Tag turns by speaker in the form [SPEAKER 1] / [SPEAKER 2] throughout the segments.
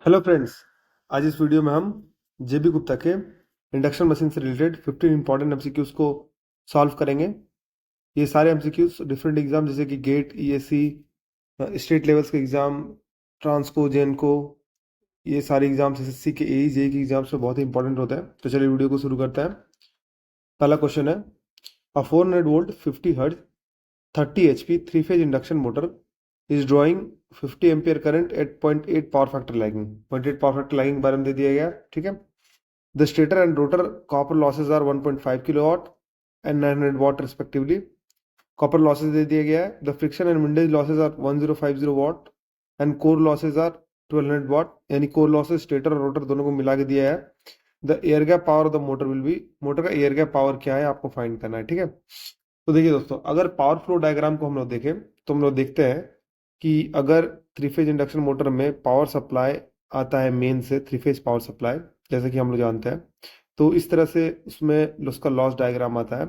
[SPEAKER 1] Hello friends. आज इस video में हम जेबी गुप्ता के इंडक्शन मशीन से रिलेटेड 15 इंपॉर्टेंट एमसीक्यूज को सॉल्व करेंगे। ये सारे एमसीक्यूज डिफरेंट एग्जाम जैसे कि गेट, ईएससी, स्टेट लेवल्स के एग्जाम, ट्रांसको, जेनको, ये सारे एग्जाम्स एसएससी के, एई जेई के एग्जाम्स में बहुत ही इंपॉर्टेंट होते हैं। तो चलिए वीडियो को शुरू करते हैं। पहला क्वेश्चन है, a 400 volt 50 hertz 30 HP three phase induction motor is drawing 50 ampere current at 0.8 power factor lagging. 0.8 power factor lagging के बारे में दे दिया गया है, ठीक है। The stator and rotor copper losses are 1.5 kilowatt and 900 watt respectively. Copper losses दे दिया गया है। The friction and windage losses are 1050 watt and core losses are 1200 वाट, यानी कोर लॉसेज स्टेटर और रोटर दोनों को मिला के दिया है। The air gap power of the motor will be, motor का एयर गैप पावर क्या है आपको फाइंड करना है, ठीक है। तो देखिए दोस्तों, अगर पावर फ्लो डायग्राम को हम लोग देखें तो हम लोग देखते हैं कि अगर थ्री फेज इंडक्शन मोटर में पावर सप्लाई आता है मेन से, थ्री फेज पावर सप्लाई, जैसे कि हम लोग जानते हैं, तो इस तरह से उसमें उसका लॉस डायग्राम आता है।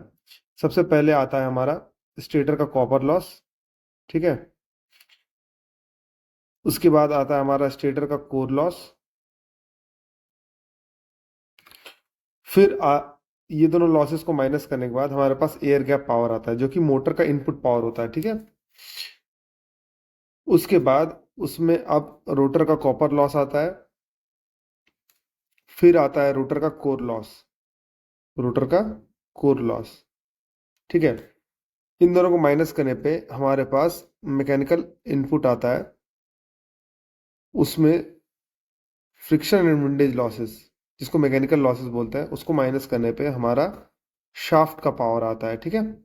[SPEAKER 1] सबसे पहले आता है हमारा स्टेटर का कॉपर लॉस, ठीक है। उसके बाद आता है हमारा स्टेटर का कोर लॉस। फिर ये दोनों लॉसेस को माइनस करने के बाद हमारे पास एयर गैप पावर आता है जो कि मोटर का इनपुट पावर होता है, ठीक है। उसके बाद उसमें अब रोटर का कॉपर लॉस आता है। फिर आता है रोटर का कोर लॉस, रोटर का कोर लॉस, ठीक है। इन दोनों को माइनस करने पे हमारे पास मैकेनिकल इनपुट आता है। उसमें फ्रिक्शन एंड विंडेज लॉसेस, जिसको मैकेनिकल लॉसेस बोलते हैं, उसको माइनस करने पे हमारा शाफ्ट का पावर आता है, ठीक है।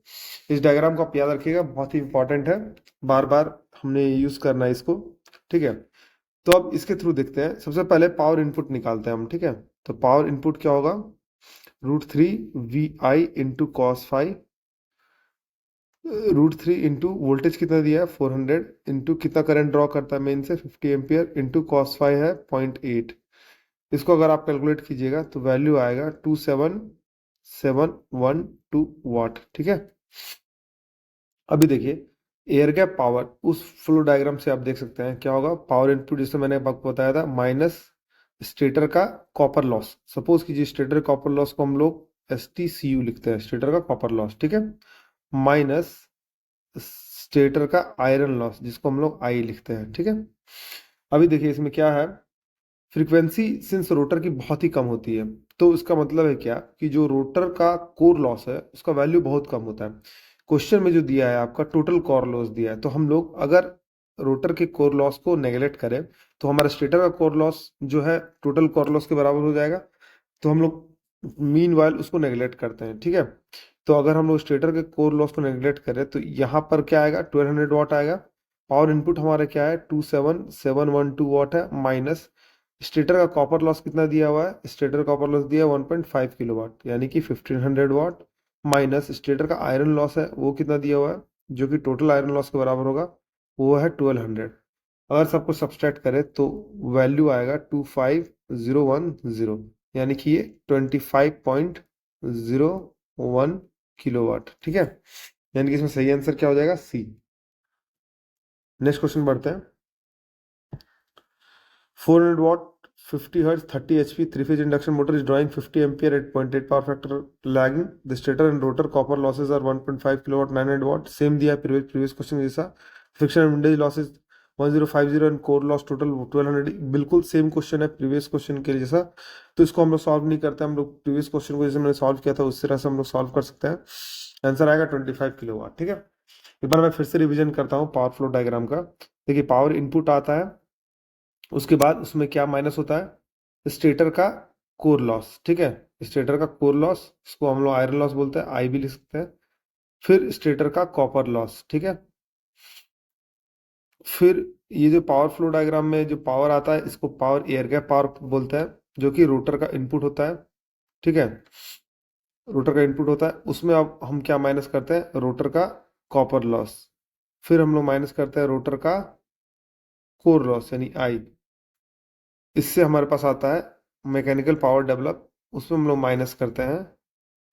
[SPEAKER 1] इस डायग्राम को आप याद रखिएगा, बहुत ही इंपॉर्टेंट है, बार बार हमने यूज करना है इसको, ठीक है। तो अब इसके थ्रू देखते हैं। सबसे पहले पावर इनपुट निकालते हैं हम, ठीक है। तो पावर इनपुट क्या होगा, √3 VI into cos five, √3 into voltage कितना दिया है 400, इंटू कितना करंट ड्रॉ करता है मेन से 50 एम्पियर, इंटू कॉस फाइव है 0.8। इसको अगर आप कैलकुलेट कीजिएगा तो वैल्यू आएगा 27712 वाट, ठीक है। अभी देखिए, एयर गैप पावर उस फ्लो डायग्राम से आप देख सकते हैं क्या होगा। पावर इनपुट जैसे मैंने आपको बताया था, माइनस स्टेटर का कॉपर लॉस। सपोज कीजिए स्टेटर कॉपर लॉस को हम लोग STCU लिखते हैं, स्टेटर का कॉपर लॉस, ठीक है, माइनस स्टेटर का आयरन लॉस जिसको हम लोग आई लिखते हैं, ठीक है। अभी देखिए इसमें क्या है, फ्रीक्वेंसी सिंस रोटर की बहुत ही कम होती है, तो इसका मतलब है क्या कि जो रोटर का कोर लॉस है उसका वैल्यू बहुत कम होता है। क्वेश्चन में जो दिया है आपका टोटल कोर लॉस दिया है, तो हम लोग अगर रोटर के कोर लॉस को नेगलेक्ट करें तो हमारा स्टेटर का कोर लॉस जो है टोटल कोर लॉस के बराबर हो जाएगा। तो हम लोग मीन वाइल उसको नेगलेक्ट करते हैं, ठीक है। तो अगर हम लोग स्टेटर के कोर लॉस को नेगलेक्ट करें तो यहाँ पर क्या आएगा, 1200 वाट आएगा। पावर इनपुट हमारा क्या है, 27712 वाट है, माइनस स्टेटर का कॉपर लॉस कितना दिया हुआ है, स्टेटर कॉपर लॉस दिया है 1.5 किलोवाट यानी कि 1500 वाट, माइनस स्टेटर का आयरन लॉस है वो कितना दिया हुआ है, जो कि टोटल आयरन लॉस के बराबर होगा, वो है 1200। अगर सब कुछ सब्सट्रैक्ट करें तो वैल्यू आएगा 25010, यानी कि ये 25.01 किलोवाट, ठीक है। यानी कि इसमें सही आंसर क्या हो जाएगा, सी। नेक्स्ट क्वेश्चन बढ़ते हैं। 400 watt 50 hertz 30 HP three phase induction motor is drawing 50 ampere at 0.8 power factor lagging. The stator and rotor copper losses are 1.5 kilowatt 900 watt, same दिया है previous क्वेश्चन जैसा। Friction and windage losses 1050 and core loss total 1200, बिल्कुल same question है previous question के जैसा। तो इसको हम लोग सॉल्व नहीं करते, हम लोग प्रीवियस क्वेश्चन को जैसे मैंने सॉल्व किया था उस तरह से हम लोग सॉल्व कर सकते हैं। आंसर आएगा 25 किलोवाट, ठीक है। एक बार मैं फिर से रिवीजन करता हूँ पावर फ्लो डायग्राम का। देखिए पावर इनपुट आता है, उसके बाद उसमें क्या माइनस होता है, स्टेटर का कोर लॉस, ठीक है। स्टेटर का कोर लॉस, इसको हम लोग आयरन लॉस बोलते हैं, आई भी लिख सकते हैं। फिर स्टेटर का कॉपर लॉस, ठीक है। फिर ये जो पावर फ्लो डायग्राम में जो पावर आता है इसको पावर एयर गैप पावर बोलते हैं, जो कि रोटर का इनपुट होता है, ठीक है। रोटर का इनपुट होता है, उसमें अब हम क्या माइनस करते हैं, रोटर का कॉपर लॉस। फिर हम लोग माइनस करते हैं रोटर का कोर लॉस यानी आई। इससे हमारे पास आता है मैकेनिकल पावर डेवलप, उसमें हम लोग माइनस करते हैं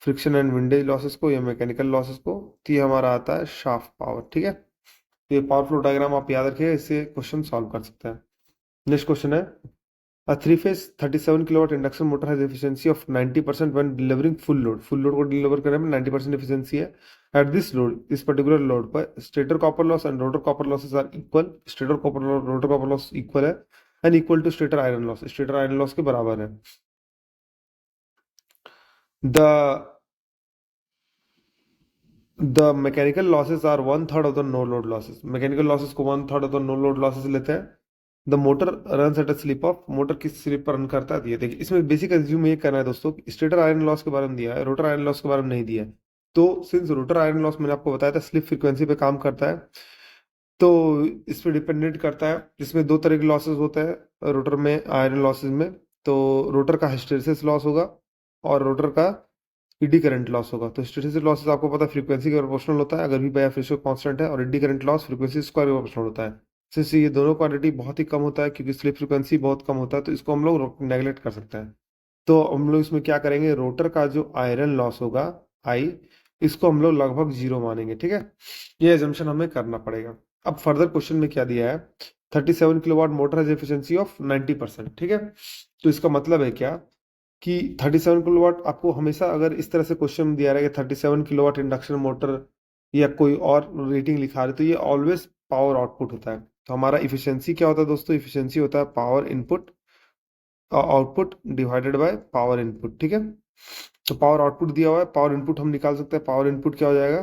[SPEAKER 1] फ्रिक्शन एंड विंडेज लॉसेस को या मैकेनिकल लॉसेस को, तो ये हमारा आता है शाफ्ट पावर, ठीक है। तो ये पावर फ्लो डायग्राम आप याद रखिए, इससे क्वेश्चन सॉल्व कर सकते हैं। नेक्स्ट क्वेश्चन है, three phase 37 kilowatt induction motor has efficiency of 90% when delivering full load. Full load को डिलीवर करने में 90% एफिशिएंसी है। एट दिस लोड, इस पर्टिकुलर लोड पर stator copper loss and rotor copper losses are equal. Stator copper rotor copper loss equal है and equal to stator iron loss, stator iron loss के बराबर है। The the mechanical losses are one third of the no load losses. Mechanical losses को one third of the no load losses लेते हैं। The motor run at a slip of, motor किस slip पर run करता है ये देखिए। इसमें बेसिक एज्यूम ये करना है दोस्तों, स्टेटर आयरन लॉस के बारे में दिया है, रोटर आयरन लॉस के बारे में नहीं दिया है। तो सिंस रोटर आयरन लॉस मैंने आपको बताया था स्लिप फ्रीक्वेंसी पे काम करता है, तो इस पे डिपेंडेंट करता है। जिसमें दो तरह के लॉसेस होते हैं रोटर में, आयरन लॉसेस में। तो रोटर का हिस्टैरिसीस लॉस होगा और रोटर का एडी करंट लॉस होगा। तो हिस्टैरिसीस लॉसेस आपको पता है फ्रीक्वेंसी के प्रोपोर्शनल होता है, अगर भी बाय एफ रेशियो कांस्टेंट है, और eddy current loss frequency square के प्रोपोर्शनल होता है। सिंस ये दोनों क्वांटिटी बहुत ही कम होता है क्योंकि स्लिप फ्रीक्वेंसी बहुत कम होता है, तो इसको हम लोग नेगलेक्ट कर सकते हैं। तो हम लोग इसमें क्या करेंगे, रोटर का जो आयरन लॉस होगा आई, इसको हम लोग लगभग जीरो मानेंगे। ठीक है, ये एजम्पशन हमें करना पड़ेगा। अब फर्दर क्वेश्चन में क्या दिया है, 37 kilowatt motor has efficiency of 90%। ठीक है, तो इसका मतलब है क्या कि 37 किलोवाट आपको हमेशा, अगर इस तरह से क्वेश्चन दिया रहा है कि 37 किलोवाट इंडक्शन मोटर या कोई और रेटिंग लिखा रहे, तो ये ऑलवेज पावर आउटपुट होता है। तो हमारा इफिशियंसी क्या होता है दोस्तों, इफिशियंसी होता है power input output divided by power input. ठीक है, तो पावर आउटपुट दिया हुआ है, पावर इनपुट हम निकाल सकते हैं। पावर इनपुट क्या हो जाएगा,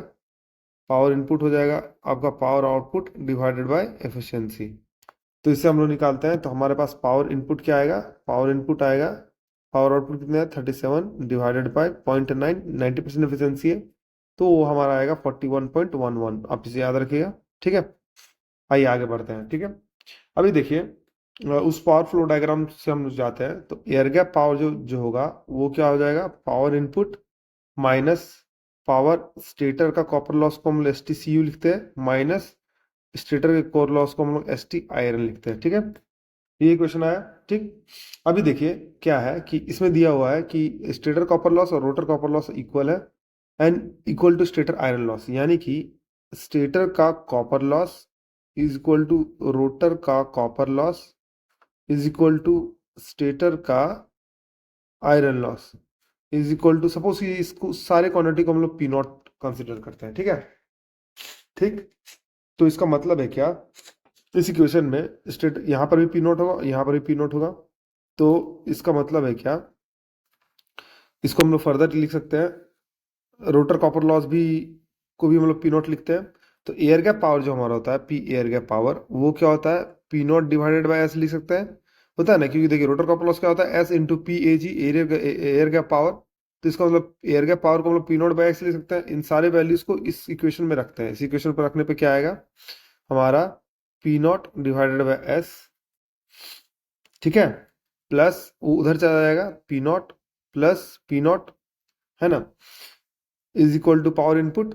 [SPEAKER 1] पावर इनपुट हो जाएगा आपका power output divided by efficiency. तो इससे हम लोग निकालते हैं, तो हमारे पास पावर इनपुट क्या आएगा, पावर इनपुट आएगा, पावर आउटपुट कितना है 37 डिवाइडेड बाय 0.9, 90% एफिशिएंसी है, तो वो हमारा आएगा 41.11। आप इसे याद रखिएगा। ठीक है, आइए आगे बढ़ते हैं। ठीक है, अभी देखिए उस पावर फ्लो डायग्राम से हम जाते हैं, तो एयर गैप पावर जो जो होगा वो क्या हो जाएगा, power input minus power stator का कॉपर लॉस को हम एस टी सी यू लिखते हैं, माइनस स्टेटर के कोर लॉस को हम लोग एस टी आयरन लिखते हैं। ठीक है, ये क्वेश्चन आया। ठीक, अभी देखिए क्या है कि इसमें दिया हुआ है कि स्टेटर कॉपर लॉस और रोटर कॉपर लॉस इक्वल है and equal to stator iron loss, यानी कि स्टेटर का copper loss is equal to rotor का copper loss is equal to stator का iron loss is equal to, suppose ये इसको सारे क्वांटिटी को हम लोग पी नॉट कंसिडर करते हैं। ठीक है, ठीक, तो इसका मतलब है क्या, इस इक्वेशन में स्टेट यहाँ पर भी पी नॉट होगा, यहाँ पर भी पी नॉट होगा। तो इसका मतलब है क्या, इसको हम लोग फर्दर लिख सकते हैं, रोटर कॉपर लॉस भी को भी हम लोग पी नॉट लिखते हैं। तो एयर गैप पावर जो हमारा होता है, पी एयर गैप पावर, वो क्या होता है, P not divided by S लिख सकते हैं, होता है ना, क्योंकि देखिए रोटर कॉपर लॉस क्या होता है, एस इंटू पी ए जी, एयर गैप पावर। तो इसका मतलब एयर गैप पावर को हम लोग पी नॉट बाय एक्स लिख सकते हैं। इन सारे वैल्यूज को इस इक्वेशन में रखते हैं। इस इक्वेशन पर रखने पे क्या आएगा हमारा, p not divided by s, ठीक है, प्लस वो उधर चला जाएगा p not plus p not, है ना, is equal to power input.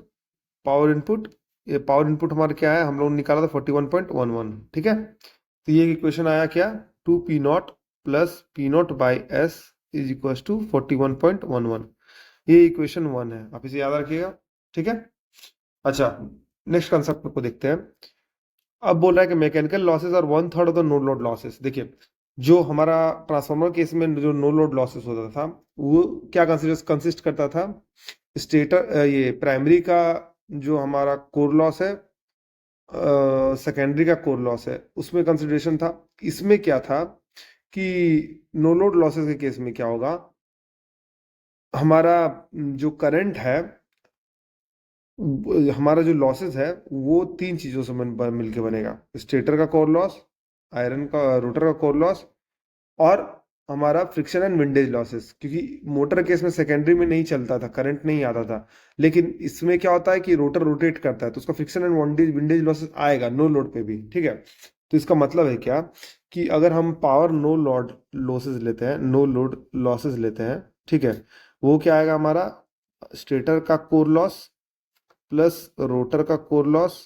[SPEAKER 1] Power input, ये पावर इनपुट हमारा क्या है, हम लोग ने निकाला था 41.11। ठीक है, तो ये इक्वेशन आया क्या, 2 p not plus p not by s is equal to 41.11। ये इक्वेशन 1 है, आप इसे याद रखिएगा। ठीक है, अच्छा, नेक्स्ट कंसेप्ट को देखते हैं। अब बोल रहा है कि मैकेनिकल लॉसेस और one third of the no load losses. देखिए जो हमारा ट्रांसफार्मर केस में जो नो लोड लॉसेस होता था, वो क्या कंसिस्ट करता था, स्टेटर ये प्राइमरी का जो हमारा कोर लॉस है, सेकेंडरी का कोर लॉस है, उसमें कंसिडरेशन था। इसमें क्या था कि नो लोड लॉसेस के केस में क्या होगा, हमारा जो करंट है, हमारा जो लॉसेस है वो तीन चीजों से मिलके बनेगा, स्टेटर का कोर लॉस, आयरन का रोटर का कोर लॉस, और हमारा फ्रिक्शन एंड विंडेज लॉसेस। क्योंकि मोटर केस में सेकेंडरी में नहीं चलता था, करंट नहीं आता था, लेकिन इसमें क्या होता है कि रोटर रोटेट करता है, तो उसका फ्रिक्शन एंड विंडेज लॉसेस आएगा नो लोड पे भी। ठीक है, तो इसका मतलब है क्या कि अगर हम पावर नो लोड लॉसेस लेते हैं, नो लोड लॉसेस लेते हैं, ठीक है, वो क्या आएगा हमारा, स्टेटर का कोर लॉस प्लस रोटर का core loss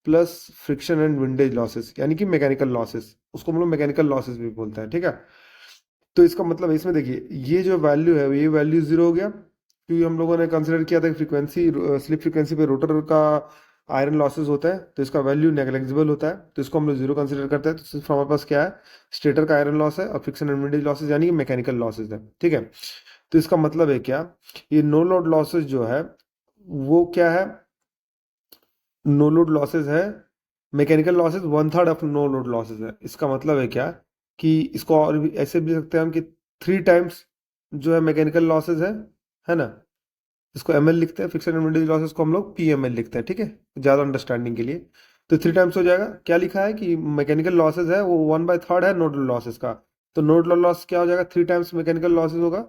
[SPEAKER 1] plus friction and windage losses, यानी कि मैकेनिकल लॉसेस, उसको हम लोग मैकेनिकल लॉसेस भी बोलते हैं। ठीक है, तो इसका मतलब है, इसमें देखिए ये जो वैल्यू है ये वैल्यू जीरो हो गया, क्योंकि हम लोगों ने कंसिडर किया था कि फ्रीक्वेंसी, स्लिप फ्रीक्वेंसी पे रोटर का आयरन लॉसेस होता है तो इसका वैल्यू नेग्लिजिबल होता है, तो इसको हम लोग जीरो कंसिडर करते हैं। तो सिर्फ हमारे पास क्या है, स्टेटर का आयरन लॉस है और फ्रिक्शन एंड विंडेज लॉसेस यानी कि मैकेनिकल लॉसेस है, ठीक है। तो इसका मतलब है क्या, ये नो लोड लॉसेस जो है वो क्या है, नो लोड लॉसेस है, mechanical losses one third of no load losses है। इसका मतलब है क्या कि इसको और भी ऐसे भी सकते हैं हम कि 3 टाइम्स जो है मैकेनिकल लॉसेस है ना, इसको एम एल लिखते हैं, फिक्स्ड एंड विंडेज लॉसेस को हम लोग पी एम एल लिखते हैं, ठीक है, ज़्यादा अंडरस्टैंडिंग के लिए। तो 3 टाइम्स हो जाएगा, क्या लिखा है कि मैकेनिकल लॉसेस है वो 1/3 है नोड लॉसेस का, तो नोड लॉस क्या हो जाएगा, 3 टाइम्स मैकेनिकल लॉसेस होगा,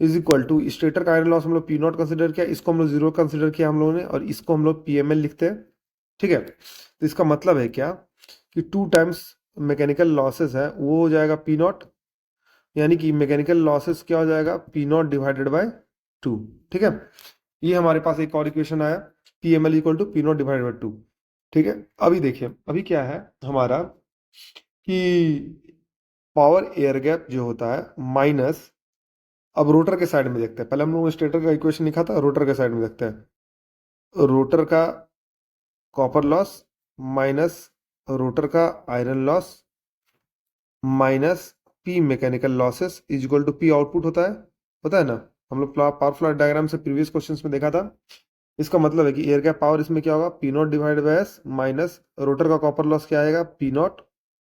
[SPEAKER 1] इज इक्वल टू स्टेटर का आयरन लॉस हम लोग पी नॉट कंसिडर किया, इसको हम लोग जीरो कंसिडर किया हम लोगों ने, और इसको हम लोग पी एम एल लिखते हैं, ठीक है। तो इसका मतलब है क्या कि 2 टाइम्स मैकेनिकल लॉसेस है वो हो जाएगा पी नॉट, यानी कि मैकेनिकल लॉसेस क्या हो जाएगा, पी नॉट डिवाइडेड बाय 2, ठीक है। ये हमारे पास एक और इक्वेशन आया, p m l equal to p not divided by 2, ठीक है। अभी देखिए अभी क्या है हमारा कि पावर एयर गैप जो होता है माइनस, अब रोटर के साइड में देखते हैं, पहले हम लोग स्टेटर का इक्वेशन लिखा था, रोटर के साइड में देखते हैं, रोटर का कॉपर लॉस माइनस रोटर का iron loss minus p mechanical losses is equal to p output होता है ना, हम लोग पावर फ्लो डायग्राम से प्रीवियस क्वेश्चंस में देखा था। इसका मतलब है कि एयर गैप पावर इसमें क्या होगा, P not divide by S minus rotor का कॉपर लॉस क्या आएगा, पी नॉट,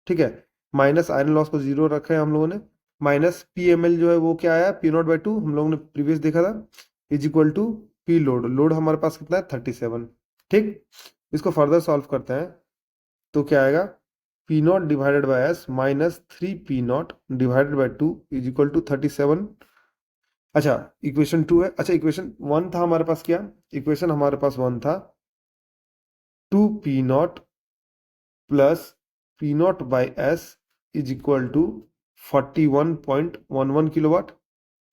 [SPEAKER 1] ठीक है, माइनस आयरन लॉस को जीरो रखा है हम लोगों ने, माइनस पी एम एल जो है वो क्या आया, पी नॉट बाई 2 हम लोगों ने प्रीवियस देखा था, is equal to p load, load हमारे पास कितना है 37, ठीक। इसको फर्दर सॉल्व करते हैं तो क्या आएगा, p not divided by s minus 3 p not divided by 2 is equal to 37। अच्छा इक्वेशन 2 है, अच्छा इक्वेशन 1 था हमारे पास, क्या इक्वेशन हमारे पास 1 था, 2 p not plus p not by s is equal to 41.11 kilowatt,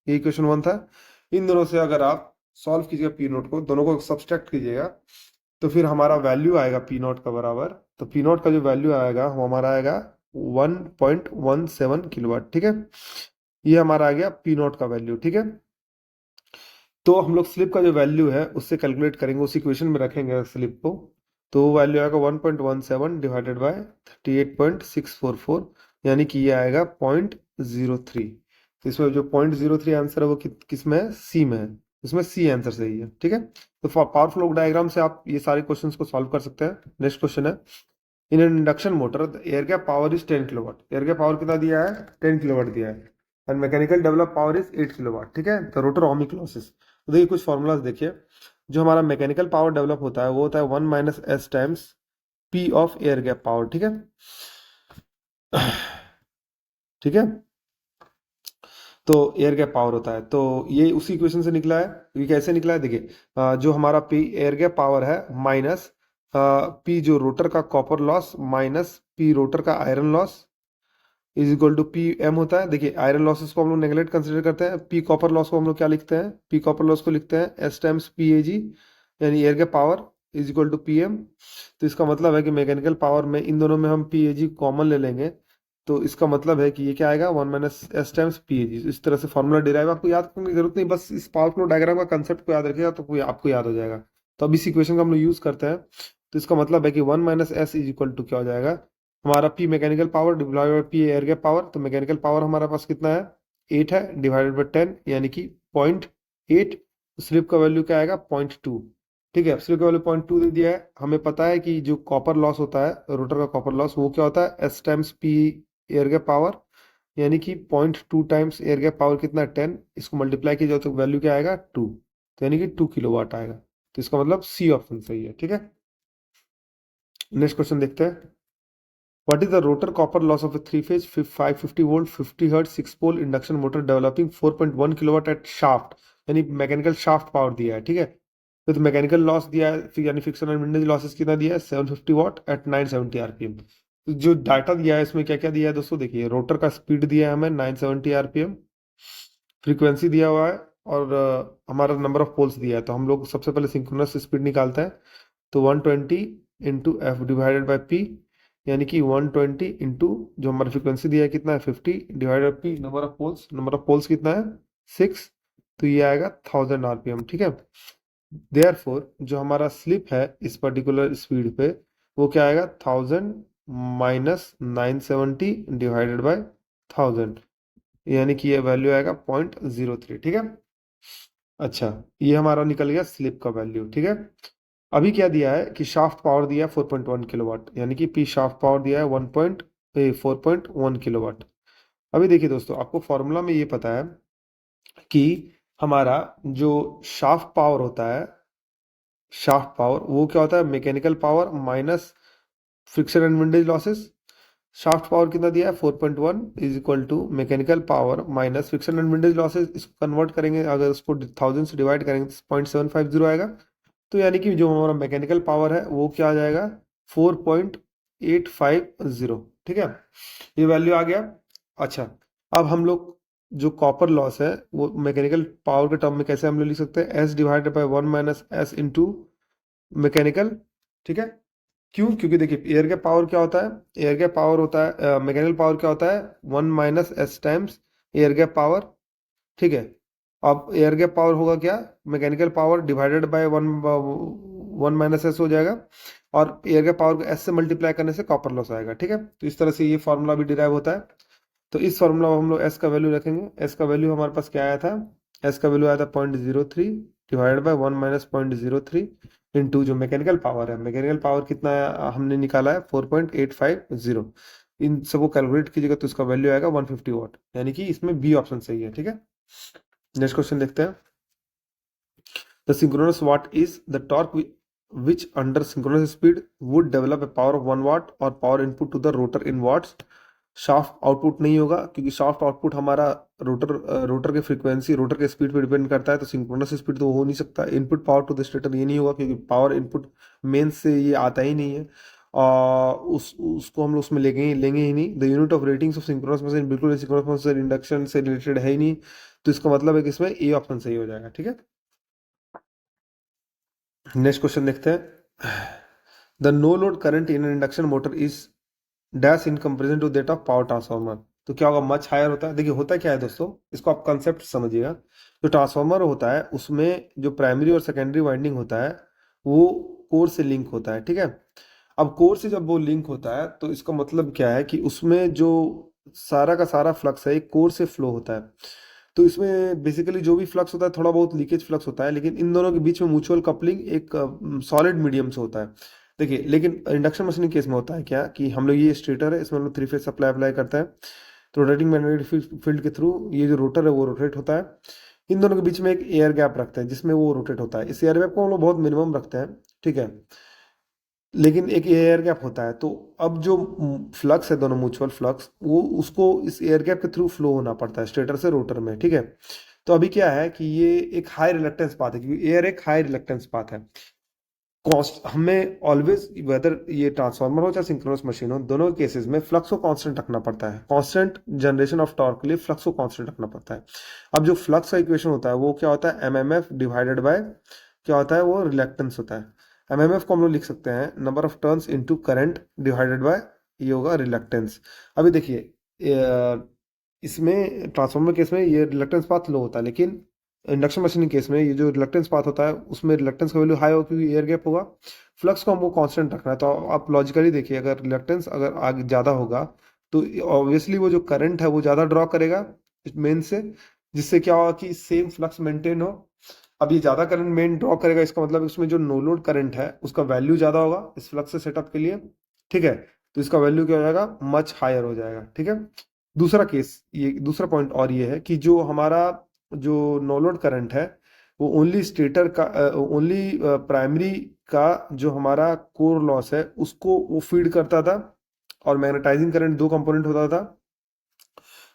[SPEAKER 1] ये इक्वेशन 1 था। इन दोनों से अगर आप सॉल्व कीजिएगा पी नॉट को, दोनों को सब्सट्रैक्ट कीजिएगा, तो फिर हमारा वैल्यू आएगा पी नॉट का बराबर, तो पी नॉट का जो वैल्यू आएगा वो हमारा आएगा 1.17 किलोवाट, ठीक है। ये हमारा आ गया पी नॉट का वैल्यू, ठीक है। तो हम लोग स्लिप का जो वैल्यू है उससे कैलकुलेट करेंगे, उस इक्वेशन में रखेंगे स्लिप को, तो वो वैल्यू आएगा 1.17 डिवाइडेड बाय 38.644, यानी कि ये आएगा 0.03। तो इसमें जो 0.03 आंसर है वो किस में है, सी में है, इसमें सी आंसर सही है, ठीक है। तो पावर फ्लो डायग्राम से आप ये सारे क्वेश्चंस को सॉल्व कर सकते हैं। नेक्स्ट क्वेश्चन है, in an induction motor the air gap power is 10 kilowatt, air gap power कितना दिया है, 10 किलोवाट दिया है, and mechanical develop power is 8 kilowatt, ठीक है। तो रोटर ओमिक लॉसेस, तो देखिए कुछ फॉर्मूलाज देखिए, जो हमारा मैकेनिकल पावर डेवलप होता है वो होता है 1 minus S times P of air gap power, ठीक है, ठीक है। तो एयर गैप पावर होता है, तो ये उसी इक्वेशन से निकला है। ये कैसे निकला है देखिए, जो हमारा पी एयर गैप पावर है माइनस पी जो रोटर का copper loss minus P rotor का iron loss is equal to P M होता है। देखिए आयरन लॉसेस को हम लोग नेगलेक्ट कंसिडर करते हैं, पी कॉपर लॉस को हम लोग क्या लिखते हैं, पी कॉपर लॉस को लिखते हैं s times P A g, यानी air gap power is equal to P m. तो इसका मतलब है कि मैकेनिकल पावर में इन दोनों में हम पी ए जी कॉमन ले लेंगे, तो इसका मतलब है कि ये क्या आएगा 1 minus S times P A G. इस तरह से फॉर्मूला डिराइव, आपको याद करने की जरूरत नहीं, बस इस पावर फ्लो डायग्राम का कंसेप्ट को याद रखिएगा तो कोई आपको याद हो जाएगा। तो अब इस इक्वेशन का हम लोग यूज करते हैं, तो इसका मतलब है कि 1 minus s is equal to क्या हो जाएगा, हमारा p mechanical power divided by p air gap power, तो मैकेनिकल पावर हमारे पास कितना है 8 है डिवाइडेड बाई 10 यानी कि 0.8, स्लिप का वैल्यू क्या आएगा 0.2, ठीक है। स्लिप का वैल्यू 0.2 दे दिया है, हमें पता है कि जो कॉपर लॉस होता है रोटर का कॉपर लॉस वो क्या होता है S times P air gap power, यानी कि 0.2 टाइम्स एयर गैप पावर कितना है 10, इसको मल्टीप्लाई किया जाए तो वैल्यू क्या आएगा 2, तो यानी कि 2 किलोवाट आएगा। तो इसका मतलब सी ऑप्शन सही है, ठीक है। नेक्स्ट क्वेश्चन देखते हैं, What is the rotor copper loss of a three-phase 550 volt 50 hertz 6 pole induction motor developing 4.1 kilowatt at shaft, यानी मैकेनिकल शाफ्ट पावर दिया है, ठीक है। तो मैकेनिकल लॉस दिया है यानी फ्रिक्शन एंड विंडेज लॉसेस कितना दिया है 750 वाट एट 970 आरपीएम। तो जो डाटा दिया है इसमें क्या क्या दिया है दोस्तों, देखिए रोटर का स्पीड दिया है हमें 970 आरपीएम, फ्रीक्वेंसी दिया हुआ है, और हमारा नंबर ऑफ पोल्स दिया है। तो हम लोग सबसे पहले सिंक्रोनस स्पीड निकालते हैं, तो 120 into F divided by P, यानी कि 120 इंटू जो हमारा फ्रिक्वेंसी दिया है कितना है 50 divided by p number of poles कितना है 6, तो ये आएगा 1000 आरपीएम, ठीक है। देयरफॉर जो हमारा स्लिप है इस पर्टिकुलर स्पीड पे वो क्या आएगा 1000 माइनस 970 डिवाइडेड बाय 1000, यानी कि ये वैल्यू आएगा 0.03। ठीक है। अच्छा, ये हमारा निकल गया स्लिप का वैल्यू। ठीक है। अभी क्या दिया है कि शाफ्ट पावर दिया है 4.1 किलोवाट, यानी कि पी शाफ्ट पावर दिया है 4.1 किलोवाट। अभी देखिए दोस्तों, आपको फॉर्मूला में ये पता है कि हमारा जो शाफ्ट पावर होता है, शाफ्ट पावर वो क्या होता है, mechanical power minus friction and windage losses. Shaft power कितना दिया है 4.1 is equal to mechanical power minus friction and windage losses. इसको कन्वर्ट करेंगे, अगर उसको 1000 से डिवाइड करेंगे तो 0.750 आएगा। तो यानी कि जो हमारा मैकेनिकल पावर है वो क्या आ जाएगा 4.850। ठीक है, ये वैल्यू आ गया। अच्छा, अब हम लोग जो कॉपर लॉस है वो मैकेनिकल पावर के टर्म में कैसे हम लोग लिख सकते हैं, S divided by 1 minus S into mechanical. ठीक है। क्यों? क्योंकि देखिए एयर गैप पावर क्या होता है, एयर गैप पावर होता है, मैकेनिकल पावर क्या होता है 1 minus S times air gap power. ठीक है। अब एयर गैप पावर होगा क्या, mechanical power divided by 1 minus S हो जाएगा, और एयर गैप पावर को एस से मल्टीप्लाई करने से कॉपर लॉस आएगा। ठीक है। तो इस तरह से ये फॉर्मूला भी डिराइव होता है। तो इस फॉर्मूला में हम लोग एस का वैल्यू रखेंगे। एस का वैल्यू हमारे पास क्या आया था, एस का वैल्यू आया था 0.03 डिवाइडेड बाय 1 माइनस 0.03 इंटू जो मैकेनिकल पावर है, मैकेनिकल पावर कितना हमने निकाला है 4.850। इन सबको कैलकुलेट कीजिएगा तो इसका वैल्यू आएगा 150 वाट, यानी कि इसमें बी ऑप्शन सही है। ठीक है। नेक्स्ट क्वेश्चन देखते हैं। The synchronous what is the torque which under synchronous speed would develop a power of 1 watt और power input to the rotor in watts। Shaft output नहीं होगा क्योंकि शाफ्ट आउटपुट हमारा रोटर के फ्रीक्वेंसी, रोटर के speed पे depend करता है, तो सिंक्रोनस स्पीड तो हो नहीं सकता। Input power to the stator ये नहीं होगा क्योंकि पावर इनपुट मेन से ये आता ही नहीं है, और उसको हम लोग उसमें लेंगे ही नहीं। The unit of ratings of synchronous machine बिल्कुल सिंक्रोनस मशीन इंडक्शन से रिलेटेड है ही नहीं, तो इसका मतलब है कि इसमें ए ऑप्शन सही हो जाएगा। ठीक है। नेक्स्ट क्वेश्चन देखते हैं। The no load current in induction motor is dash in comparison to that of power transformer. तो क्या होगा, मच हायर होता है। देखिए होता क्या है दोस्तों, इसको आप कंसेप्ट समझिएगा। जो ट्रांसफार्मर होता है उसमें जो प्राइमरी और सेकेंडरी वाइंडिंग होता है वो कोर से लिंक होता है। ठीक है। अब कोर से जब वो लिंक होता है तो इसका मतलब क्या है कि उसमें जो सारा का सारा फ्लक्स है एक कोर से फ्लो होता है। तो इसमें बेसिकली जो भी फ्लक्स होता है थोड़ा बहुत लीकेज फ्लक्स होता है, लेकिन इन दोनों के बीच में म्यूचुअल कपलिंग एक सॉलिड मीडियम से होता है। देखिए लेकिन इंडक्शन मशीन केस में होता है क्या कि हम लोग ये स्टेटर है, इसमें हम लोग 3 फेज सप्लाई अप्लाई करते हैं, तो रोटेटिंग मैग्नेटिक फील्ड के थ्रू ये जो रोटर है वो रोटेट होता है। इन दोनों के बीच में एक एयर गैप रखते हैं जिसमें वो रोटेट होता है। इस एयर गैप को हम लोग बहुत मिनिमम रखते हैं। ठीक है। लेकिन एक एयर गैप होता है, तो अब जो फ्लक्स है दोनों म्यूचुअल फ्लक्स वो उसको इस एयर गैप के थ्रू फ्लो होना पड़ता है स्टेटर से रोटर में। ठीक है। तो अभी क्या है कि ये एक हाई रिलक्टेंस पाथ है क्योंकि एयर एक हाई रिलक्टेंस पाथ है। कॉन्स्ट हमें ऑलवेज, वेदर ये ट्रांसफार्मर हो चाहे सिंक्रोनस मशीन हो, दोनों केसेस में फ्लक्स को कांस्टेंट रखना पड़ता है। कांस्टेंट जनरेशन ऑफ टॉर्क के लिए फ्लक्स को कांस्टेंट रखना पड़ता है। अब जो फ्लक्स का इक्वेशन होता है वो क्या होता है, एमएमएफ डिवाइडेड बाय क्या होता है, वो रिलक्टेंस होता है। एमएमएफ को हम लोग लिख सकते हैं number of turns into current divided by ये होगा रिलक्टेंस। अभी देखिए इसमें ट्रांसफार्मर केस में ये रिलक्टेंस पाथ लो होता है, लेकिन इंडक्शन मशीन केस में ये जो रिलक्टेंस पाथ होता है उसमें रिलक्टेंस का वैल्यू हाई होगा क्योंकि एयर गैप होगा। फ्लक्स को हमको कांस्टेंट रखना है, तो आप लॉजिकली देखिए अगर रिलक्टेंस अगर आगे ज़्यादा होगा तो ऑब्वियसली वो जो करंट है वो ज़्यादा ड्रॉ करेगा मेन से, जिससे क्या होगा कि सेम फ्लक्स मेंटेन हो। अब ये ज़्यादा करंट मेन ड्रॉ करेगा, इसका मतलब उसमें जो नो लोड करंट है उसका वैल्यू ज़्यादा होगा इस फ्लक्स से सेटअप के लिए। ठीक है। तो इसका वैल्यू क्या हो जाएगा, मच हायर हो जाएगा। ठीक है। दूसरा केस, ये दूसरा पॉइंट और ये है कि जो हमारा जो नो लोड करंट है वो ओनली स्टेटर का, ओनली प्राइमरी का जो हमारा कोर लॉस है उसको वो फीड करता था, और मैग्नेटाइजिंग करंट दो कंपोनेंट होता था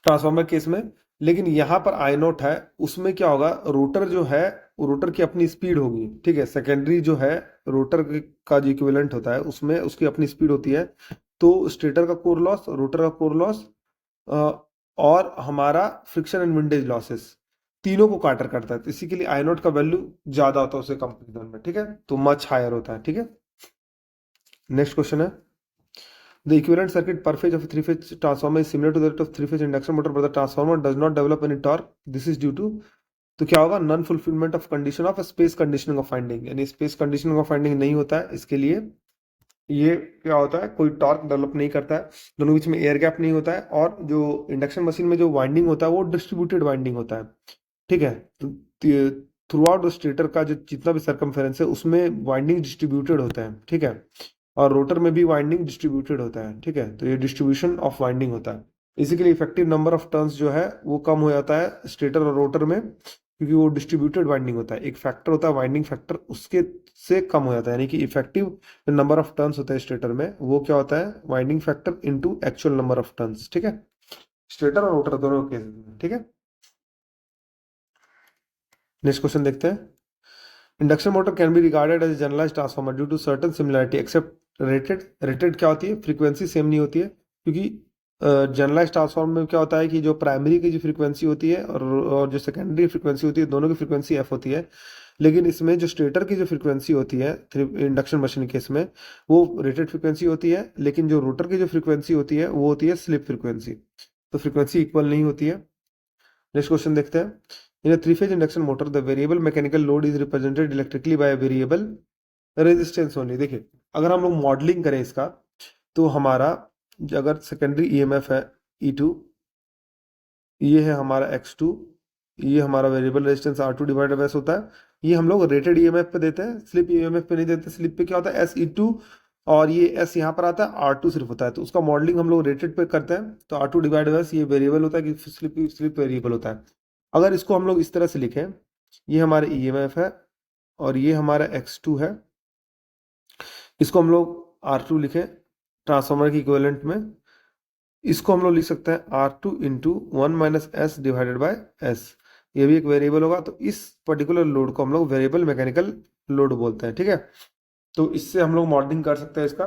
[SPEAKER 1] ट्रांसफार्मर केस में। लेकिन यहाँ पर आई नोट है, उसमें क्या होगा, रोटर जो है वो रोटर की अपनी स्पीड होगी। ठीक है। सेकेंडरी जो है रोटर का जो इक्विवेलेंट होता है उसमें उसकी अपनी स्पीड होती है। तो स्टेटर का कोर लॉस, रोटर का कोर लॉस और हमारा फ्रिक्शन एंड विंडेज लॉसेस तीनों को काटर करता है, तो इसी के लिए आई नोट का वैल्यू ज्यादा होता है उससे कंपेरिजन में। ठीक है। तो मच हायर होता है। ठीक है। नेक्स्ट क्वेश्चन है, the equivalent circuit per phase of 3 phase transformer is similar to that of 3 phase induction motor, but the transformer does not develop any torque, this is due to. तो क्या होगा, non fulfilment of condition of space conditioning of finding, यानी space conditioning of finding नहीं होता है, इसके लिए ये क्या होता है, कोई टॉर्क डेवलप नहीं करता है, दोनों के बीच में एयर गैप नहीं होता है, और जो इंडक्शन मशीन में जो वाइंडिंग होता है वो डिस्ट्रीब्यूटेड वाइंडिंग होता है। ठीक है, थ्रू आउट द स्टेटर का जो जितना भी सरकमफेरेंस है उसमें वाइंडिंग डिस्ट्रीब्यूटेड होता है। ठीक है, और रोटर में भी वाइंडिंग डिस्ट्रीब्यूटेड होता है। ठीक है, तो ये डिस्ट्रीब्यूशन ऑफ वाइंडिंग होता है। इसी के लिए इफेक्टिव नंबर ऑफ टर्न्स जो है वो कम हो जाता है स्टेटर और रोटर में, क्योंकि वो डिस्ट्रीब्यूटेड वाइंडिंग होता है। एक फैक्टर होता है वाइंडिंग फैक्टर, उसके से कम हो जाता है, यानी कि इफेक्टिव नंबर ऑफ टर्न्स होता है स्टेटर में, वो क्या होता है, winding factor into actual number of turns. ठीक है, स्टेटर और रोटर दोनों केस में। ठीक है, नेक्स्ट क्वेश्चन देखते हैं। Induction motor can be regarded as generalize transformer due to certain similarity except rated. Rated क्या होती है, फ्रीक्वेंसी सेम नहीं होती है, क्योंकि जनरलाइज ट्रांसफार्मर में क्या होता है कि जो प्राइमरी की जो फ्रीक्वेंसी होती है और जो सेकेंडरी फ्रीक्वेंसी होती है, दोनों की फ्रीक्वेंसी एफ होती है। लेकिन इसमें जो स्टेटर की जो फ्रीक्वेंसी होती है इंडक्शन मशीन के इसमें, वो रेटेड फ्रीक्वेंसी होती है, लेकिन जो रोटर की जो फ्रीक्वेंसी होती है वो होती है स्लिप फ्रीक्वेंसी, तो फ्रीक्वेंसी इक्वल नहीं होती है। नेक्स्ट क्वेश्चन देखते हैं। In a three phase induction motor the variable mechanical load is represented electrically by variable resistance only. देखिए, अगर हम लोग मॉडलिंग करें इसका, तो हमारा अगर सेकेंडरी ईएमएफ है E2, ये है हमारा X2, ये हमारा variable resistance R2 divided by S होता है। ये हम लोग रेटेड ईएमएफ पे देते हैं, स्लिप ईएमएफ पे नहीं देते। स्लिप पे क्या होता है, SE2, और ये S यहाँ पर आता है, R2 सिर्फ होता है। तो उसका मॉडलिंग हम लोग रेटेड पे करते हैं, तो R2 डिवाइडेड बाय S ये वेरिएबल होता है कि स्लिप वेरिएबल होता है। अगर इसको हम लोग इस तरह से लिखें, ये हमारे ईएमएफ है और ये हमारा X2 है, इसको हम लोग R2 लिखें ट्रांसफार्मर की इक्विवेलेंट में, इसको हम लोग लिख सकते हैं R2 into 1 - S divided by S। ये भी एक वेरिएबल होगा, तो इस पर्टिकुलर लोड को हम लोग वेरिएबल मैकेनिकल लोड बोलते हैं। ठीक है, तो इससे हम लोग मॉडलिंग कर सकते हैं इसका।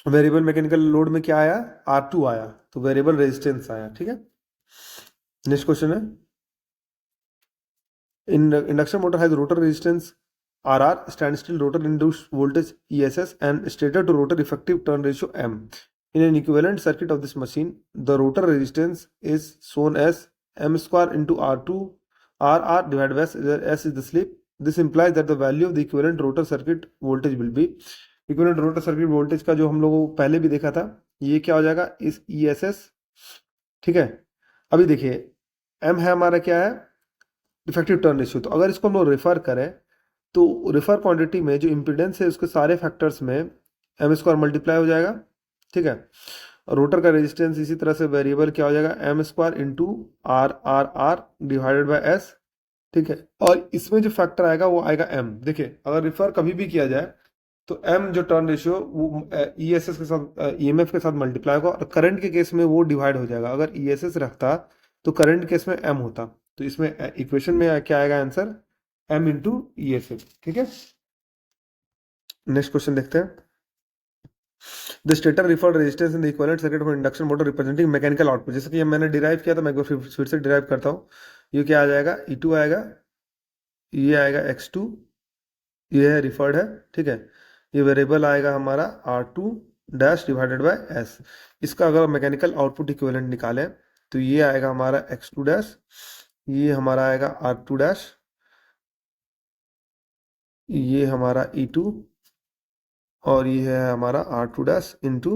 [SPEAKER 1] वेरिएबल मैकेनिकल लोड में क्या आया, R2 आया, तो वेरिएबल रेजिस्टेंस आया। ठीक है, नेक्स्ट क्वेश्चन है। Induction motor has rotor resistance RR, standstill rotor induced voltage ESS, and stator to rotor effective turn ratio M. In an equivalent circuit of this machine, the rotor resistance is shown as M square into R2 RR divided by S, where S is the slip. This implies that the value of the equivalent rotor circuit voltage will be, equivalent rotor circuit voltage का जो हम लोगों को पहले भी देखा था, ये क्या हो जाएगा, इस ESS। ठीक है, अभी देखिए M है हमारा क्या है, इफेक्टिव टर्न रेशियो। तो अगर इसको हम लोग रेफर करें, तो रेफर क्वांटिटी में जो इम्पीडेंस है उसके सारे फैक्टर्स में एम स्क्वायर मल्टीप्लाई हो जाएगा। ठीक है, रोटर का रेजिस्टेंस इसी तरह से वेरिएबल क्या हो जाएगा, m square into r r r divided by s. ठीक है, और इसमें जो फैक्टर आएगा वो आएगा एम। देखिए, अगर रेफर कभी भी किया जाए तो एम जो टर्न रेशियो वो ई एस एस के साथ, ई एम एफ के साथ मल्टीप्लाई होगा, और करंट के केस में वो डिवाइड हो जाएगा। अगर ई एस एस रखता तो करंट केस में एम होता, तो इसमें इक्वेशन में क्या आएगा answer, M into E S F. ठीक है, नेक्स्ट क्वेश्चन देखते हैं। The stator referred resistance in the equivalent circuit for induction motor representing mechanical output. जैसे कि मैंने डिराइव किया था, मैं एक बार फिर से डिराइव करता हूँ। ये क्या आ जाएगा, E2 आएगा, ये आएगा X2, ये है रिफर्ड है। ठीक है, ये वेरिएबल आएगा हमारा R2 dash divided by S। इसका अगर मैकेनिकल आउटपुट इक्विवेलेंट निकालें तो ये आएगा हमारा X2 डैश, ये हमारा आएगा R2 डैश, ये हमारा E2, और ये है हमारा R2 dash into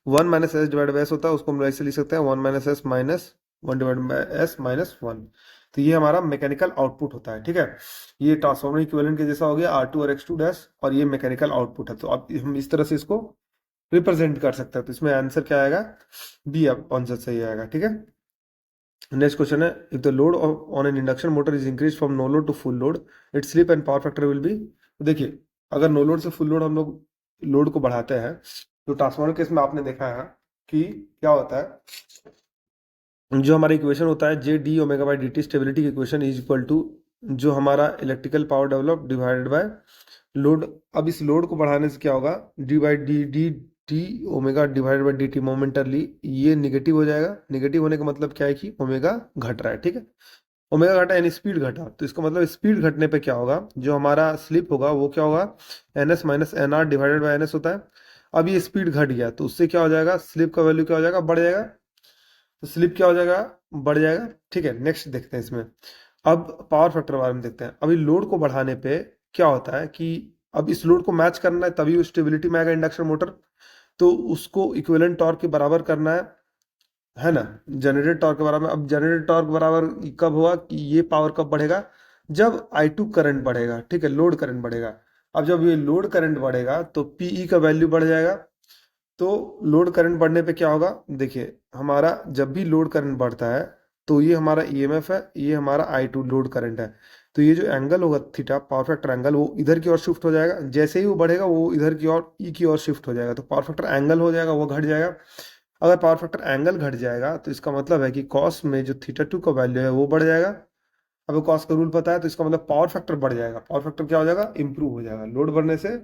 [SPEAKER 1] 1 - S divide by S होता है, उसको हम ऐसे लिख सकते हैं 1 - S minus 1 divide by S minus 1। तो ये हमारा मैकेनिकल आउटपुट होता है। ठीक है, ये ट्रांसफार्मर इक्विवेलेंट के जैसा हो गया, R2 और X2 डैश, और ये मैकेनिकल आउटपुट है। तो अब हम इस तरह से इसको रिप्रेजेंट कर सकते हैं। तो इसमें आंसर क्या आएगा, बी आंसर सही आएगा। ठीक है, नेक्स्ट क्वेश्चन है। If the load on an induction motor is increase from no load to full load, it slip and power factor will be. देखिए, अगर नो लोड से फुल लोड हम लोग लोड को बढ़ाते हैं, तो ट्रांसफार्मर केस में आपने देखा है कि क्या होता है, जो हमारा इक्वेशन होता है J D omega by D T, stability की इक्वेशन इज इक्वल टू जो हमारा electrical power develop divided by load. अब इस लोड को बढ़ाने से क्या होगा, D by D D T omega divided by D T momentarily, ये निगेटिव हो जाएगा। निगेटिव होने का मतलब क्या है कि ओमेगा घट रहा है। ठीक है, ओमेगा घटा यानी स्पीड घटा, तो इसका मतलब स्पीड घटने पे क्या होगा, जो हमारा स्लिप होगा वो क्या होगा, N S minus N R divided by N S होता है। अब ये स्पीड घट गया तो उससे क्या हो जाएगा, स्लिप का वैल्यू क्या हो जाएगा, बढ़ जाएगा। तो स्लिप क्या हो जाएगा, बढ़ जाएगा। ठीक है, नेक्स्ट देखते हैं इसमें। अब पावर फैक्टर के बारे में देखते हैं। अभी लोड को बढ़ाने पे क्या होता है कि अब इस लोड को मैच करना है, तभी वो स्टेबिलिटी में आएगा इंडक्शन मोटर। तो उसको इक्विवेलेंट टॉर्क के बराबर करना है ना, जनरेटेड टॉर्क के बराबर। अब जनरेटेड टॉर्क बराबर कब होगा कि ये पावर कब बढ़ेगा, जब I2 करंट बढ़ेगा, ठीक है, लोड करंट बढ़ेगा। अब जब ये लोड करंट बढ़ेगा तो PE का वैल्यू बढ़ जाएगा। तो लोड करंट बढ़ने पे क्या होगा, देखिए हमारा जब भी लोड करंट बढ़ता है तो ये हमारा EMF है, ये हमारा I2 लोड करंट है। तो ये जो एंगल होगा थीटा, पावर फैक्टर एंगल, वो इधर की ओर शिफ्ट हो जाएगा। जैसे ही वो बढ़ेगा वो इधर की ओर, ई की ओर शिफ्ट हो जाएगा। तो पावर फैक्टर एंगल हो जाएगा, वो घट जाएगा। अगर पावर फैक्टर एंगल घट जाएगा तो इसका मतलब है कि कॉस में जो थीटा 2 का वैल्यू है वो बढ़ जाएगा। अब कॉस का रूल पता है, तो इसका मतलब पावर फैक्टर बढ़ जाएगा। पावर फैक्टर क्या हो जाएगा, इंप्रूव हो जाएगा। लोड बढ़ने से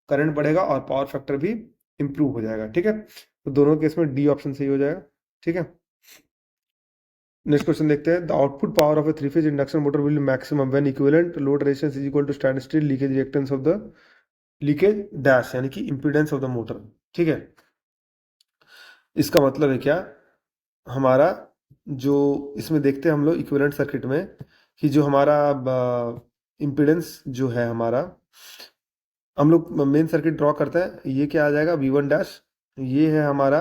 [SPEAKER 1] करंट बढ़ेगा और पावर फैक्टर भी इंप्रूव हो जाएगा, ठीक है। तो दोनों केस में डी ऑप्शन सही हो जाएगा, ठीक है। नेक्स्ट क्वेश्चन देखते हैं। The output power of a three phase induction motor will maximum when equivalent load resistance is equal to stand still leakage reactance of the leakage dash, यानी कि इंपीडेंस ऑफ द मोटर, ठीक है। इसका मतलब है क्या, हमारा जो इसमें देखते हैं हम लोग इक्विवेलेंट सर्किट में कि जो हमारा इम्पीडेंस जो है हमारा, हम लोग मेन सर्किट ड्रॉ करते हैं। ये क्या आ जाएगा, V1 डैश, ये है हमारा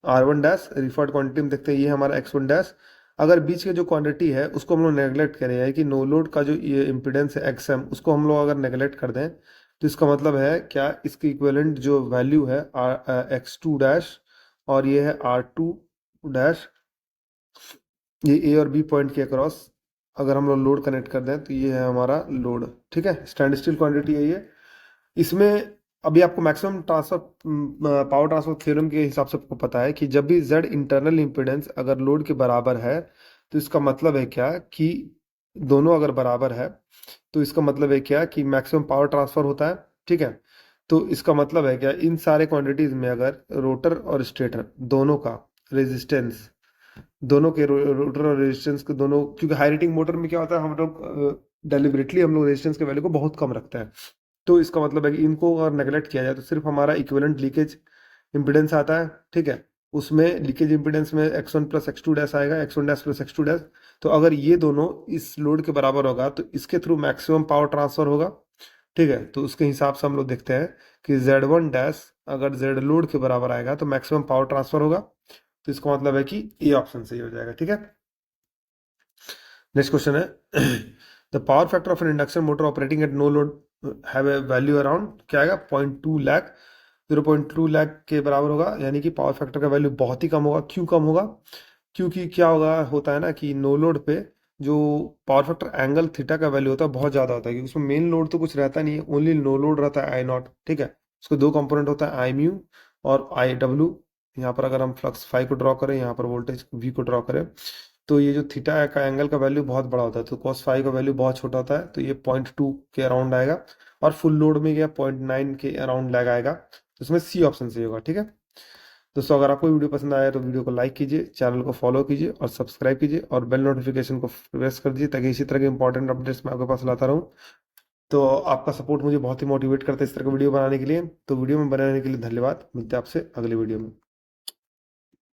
[SPEAKER 1] R1 डैश, रिफर्ड क्वांटिटी में देखते हैं ये हमारा X1 डैश। अगर बीच के जो क्वांटिटी है उसको हम लोग नेगलेक्ट करें, है कि नो लोड का जो ये इम्पीडेंस है XM, उसको हम लोग अगर नेगलेक्ट कर दें तो इसका मतलब है क्या, इसकी इक्विवेलेंट जो वैल्यू है X2 डैश और ये है R2 डैश, ये ए और बी पॉइंट के अक्रॉस अगर हम लोग लोड कनेक्ट कर दें तो ये है हमारा लोड, ठीक है। स्टैंड स्टिल क्वांटिटी है ये। इसमें अभी आपको maximum transfer power transfer theorem के हिसाब से आपको पता है कि जब भी Z इंटरनल इम्पीडेंस अगर लोड के बराबर है तो इसका मतलब है क्या कि दोनों अगर बराबर है तो इसका मतलब है क्या कि मैक्सिमम पावर ट्रांसफर होता है, ठीक है। तो इसका मतलब है क्या, इन सारे क्वांटिटीज में अगर रोटर और स्टेटर दोनों का रेजिस्टेंस, दोनों के रोटर और रेजिस्टेंस के दोनों, क्योंकि हाई रेटिंग मोटर में क्या होता है, हम लोग डेलिबरेटली हम लोग रेजिस्टेंस के वैल्यू को बहुत कम रखते हैं। तो इसका मतलब है कि इनको अगर नेगलेक्ट किया जाए तो सिर्फ हमारा इक्विवेलेंट लीकेज इम्पीडेंस आता है, ठीक है। उसमें लीकेज इम्पीडेंस में X1 प्लस X2 डैश आएगा, X1 dash plus X2 dash. तो अगर ये दोनों इस लोड के बराबर होगा तो इसके थ्रू मैक्सिमम पावर ट्रांसफर होगा, ठीक है। तो उसके हिसाब से हम लोग देखते हैं कि Z1 डैश अगर Z लोड के बराबर आएगा तो मैक्सिमम पावर ट्रांसफर होगा। तो इसका मतलब है कि ए ऑप्शन सही हो जाएगा, ठीक है। नेक्स्ट क्वेश्चन है the power factor of an induction motor operating at no load have a value around, क्या आएगा, 0.2 लाख, 0.2 लाख के बराबर होगा। यानी कि पावर फैक्टर का वैल्यू बहुत ही कम होगा। क्यों कम होगा, क्योंकि क्या होगा, होता है ना कि नो लोड पे जो पावर फैक्टर एंगल थीटा का वैल्यू होता है बहुत ज़्यादा होता है, क्योंकि उसमें मेन लोड तो कुछ रहता नहीं है, ओनली नो लोड रहता है I0, ठीक है। उसको दो कंपोनेंट होता है, I म्यू और IW। यहाँ पर अगर हम फ्लक्स फाई को ड्रॉ करें, यहाँ पर वोल्टेज V को ड्रॉ करें, तो ये जो थीटा का एंगल का वैल्यू बहुत बड़ा होता है, तो कॉस फाई का वैल्यू बहुत छोटा होता है। तो ये 0.2 के अराउंड आएगा, और फुल लोड में यह 0.9 के अराउंड लैग आएगा। तो इसमें सी ऑप्शन सही होगा, ठीक है। दोस्तों अगर आपको वीडियो पसंद आया तो वीडियो को लाइक कीजिए, चैनल को फॉलो कीजिए और सब्सक्राइब कीजिए, और बेल नोटिफिकेशन को प्रेस कर दीजिए ताकि इसी तरह के इंपॉर्टेंट अपडेट्स मैं आपके पास लाता रहूँ। तो आपका सपोर्ट मुझे बहुत ही मोटिवेट करता है इस तरह का वीडियो बनाने के लिए। तो वीडियो में बने रहने के लिए धन्यवाद। मिलते हैं आपसे अगले वीडियो में।